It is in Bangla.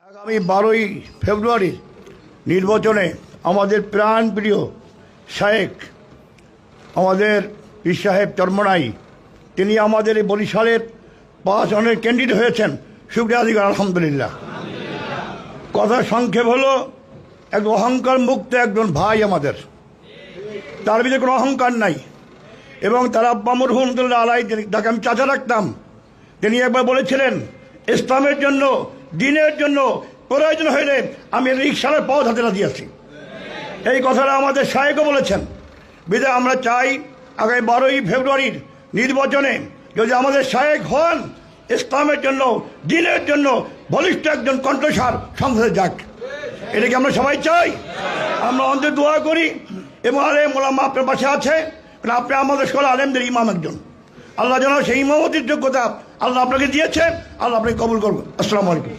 আগামী 12ই ফেব্রুয়ারি নির্বাচনে আমাদের প্রাণপ্রিয় শায়েখ আমাদের পীর সাহেব চরমনাই তিনি আমাদের এই বরিশালের 5 জনের ক্যান্ডিডেট হয়েছেন। শুকরিয়া আদায় করি আলহামদুলিল্লাহ। কথা সংক্ষেপ হলো, এক অহংকার মুক্ত একজন ভাই আমাদের, তার ভিতরে কোনো অহংকার নাই। এবং তার আব্বা মরহুমতুল্লাহ আলাই, যাকে আমি চাচা রাখতাম, তিনি একবার বলেছিলেন ইসলামের জন্য, দ্বীনের জন্য প্রয়োজন হইলে আমি রিকশার পথ হাতে দিয়েছি। এই কথাটা আমাদের শায়েখও বলেছেন। বিধায় আমরা চাই আগামী 12ই ফেব্রুয়ারির নির্বাচনে যদি আমাদের শায়েখ হন, ইসলামের জন্য, দ্বীনের জন্য বলিষ্ঠ একজন কণ্ঠস্বর সংসদে যাক। এটা কি আমরা সবাই চাই? আমরা অন্তর দোয়া করি। এবং আলেম ওলামা আপনার পাশে আছে, কারণ আপনি আমাদের সকল আলেমদের ইমাম একজন। আল্লাহ যেন সেই ইমামতির যোগ্যতা আল্লাহ আপনাকে দিয়েছে, আল্লাহ আপনাকে কবুল করবেন। আসসালামু আলাইকুম।